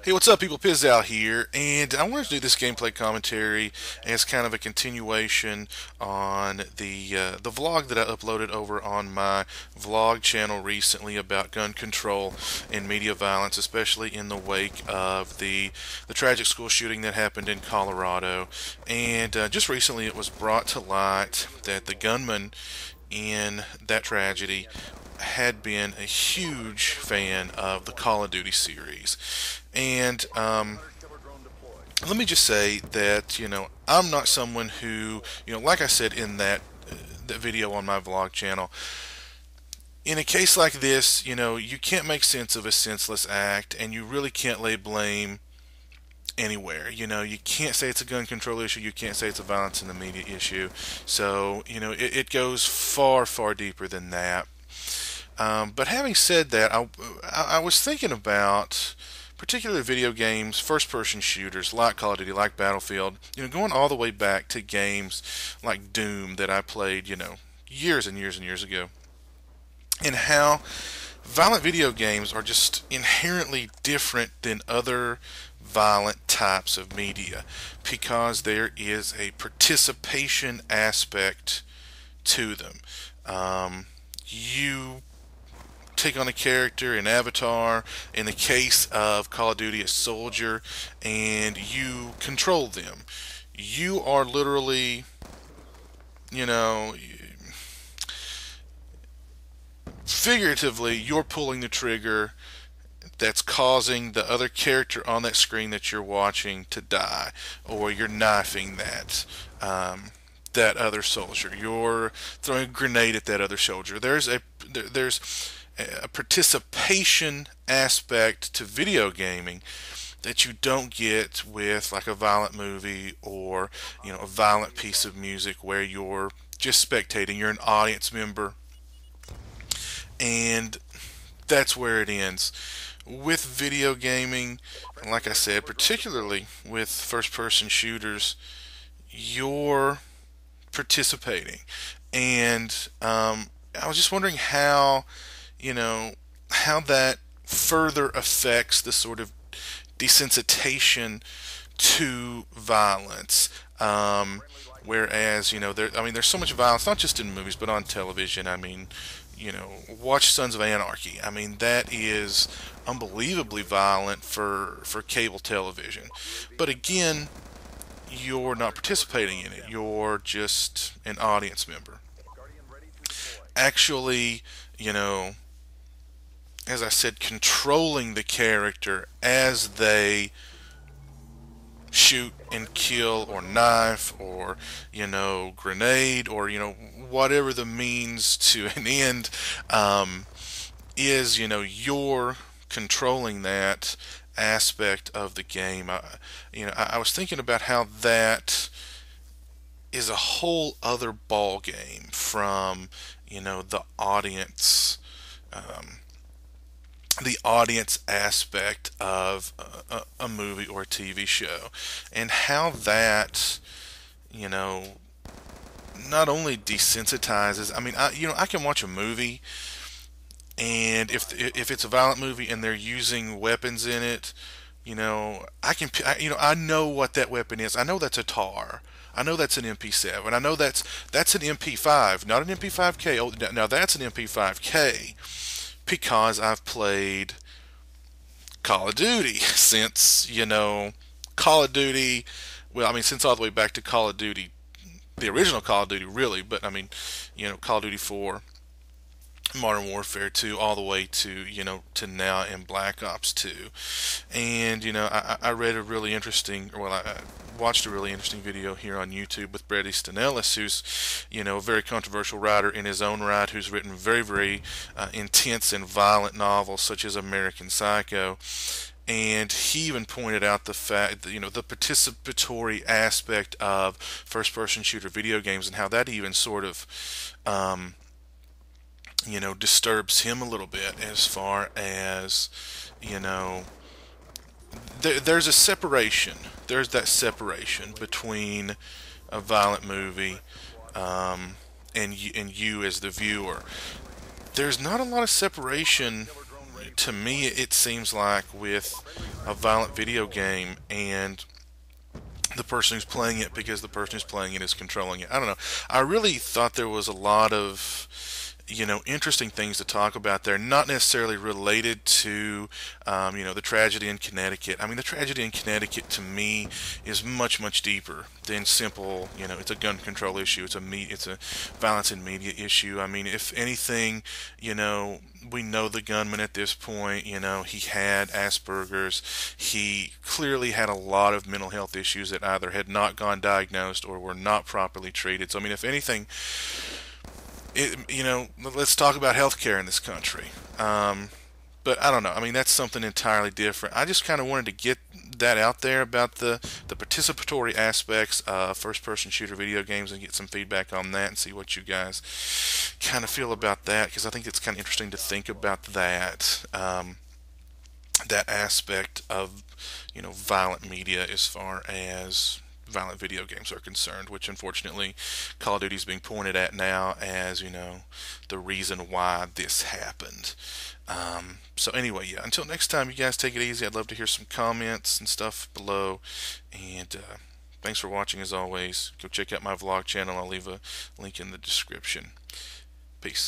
Hey, what's up, people? Pizzal here, and I wanted to do this gameplay commentary as kind of a continuation on the vlog that I uploaded over on my vlog channel recently about gun control and media violence, especially in the wake of the tragic school shooting that happened in Colorado. And just recently, it was brought to light that the gunman in that tragedy had been a huge fan of the Call of Duty series. And let me just say that, I'm not someone who, like I said in that video on my vlog channel, in a case like this, you can't make sense of a senseless act, and you really can't lay blame anywhere. You can't say it's a gun control issue. You can't say it's a violence in the media issue. So, it goes far, far deeper than that. But having said that, I was thinking about particular video games, first-person shooters like Call of Duty, like Battlefield, going all the way back to games like Doom that I played, years and years and years ago, and how violent video games are just inherently different than other violent types of media because there is a participation aspect to them. You take on a character, an avatar, in the case of Call of Duty, a soldier, and you control them. You are literally, you know, figuratively, you're pulling the trigger that's causing the other character on that screen that you're watching to die, or you're knifing that other soldier. You're throwing a grenade at that other soldier. There's a participation aspect to video gaming that you don't get with like a violent movie or a violent piece of music where you're just spectating. You're an audience member, and that's where it ends. With video gaming, like I said, particularly with first person shooters, you're participating. And I was just wondering you know, how that further affects the sort of desensitization to violence. Whereas, there's so much violence, not just in movies, but on television. Watch Sons of Anarchy. That is unbelievably violent for cable television. But again, you're not participating in it. You're just an audience member. Actually, you know, as I said, controlling the character as they shoot and kill or knife or grenade or whatever the means to an end, is you're controlling that aspect of the game. I was thinking about how that is a whole other ball game from the audience, um, the audience aspect of a movie or a TV show, and how that, you know, not only desensitizes. I can watch a movie, and if it's a violent movie and they're using weapons in it, I know what that weapon is. I know that's a tar. I know that's an MP7. I know that's an MP5, not an MP5K. Oh, now that's an MP5K because I've played Call of Duty since, Call of Duty, well, since all the way back to Call of Duty, the original Call of Duty, really, but Call of Duty 4, Modern Warfare 2, all the way to now in Black Ops 2. And, I read a really interesting, I watched a really interesting video here on YouTube with Bret Easton Ellis, who's, a very controversial writer in his own right, who's written very, very intense and violent novels such as American Psycho. And he even pointed out the fact that, the participatory aspect of first-person shooter video games and how that even sort of, disturbs him a little bit as far as, there's a separation. There's that separation between a violent movie and you as the viewer. There's not a lot of separation to me, it seems like with a violent video game and the person who's playing it because the person who's playing it is controlling it. I don't know. I really thought there was a lot of interesting things to talk about there, not necessarily related to, the tragedy in Connecticut. I mean, the tragedy in Connecticut to me is much, much deeper than simple, it's a gun control issue. It's a violence in media issue. I mean, if anything, we know the gunman at this point, he had Asperger's. He clearly had a lot of mental health issues that either had not gone diagnosed or were not properly treated. So, I mean, if anything, let's talk about healthcare in this country. But I don't know. I mean, that's something entirely different. I just kind of wanted to get that out there about the participatory aspects of first-person shooter video games and get some feedback on that and see what you guys kind of feel about that, because I think it's kind of interesting to think about that that aspect of violent media as far as violent video games are concerned, which unfortunately Call of Duty is being pointed at now as, the reason why this happened. So anyway, yeah, until next time, you guys take it easy. I'd love to hear some comments and stuff below. And thanks for watching as always. Go check out my vlog channel. I'll leave a link in the description. Peace.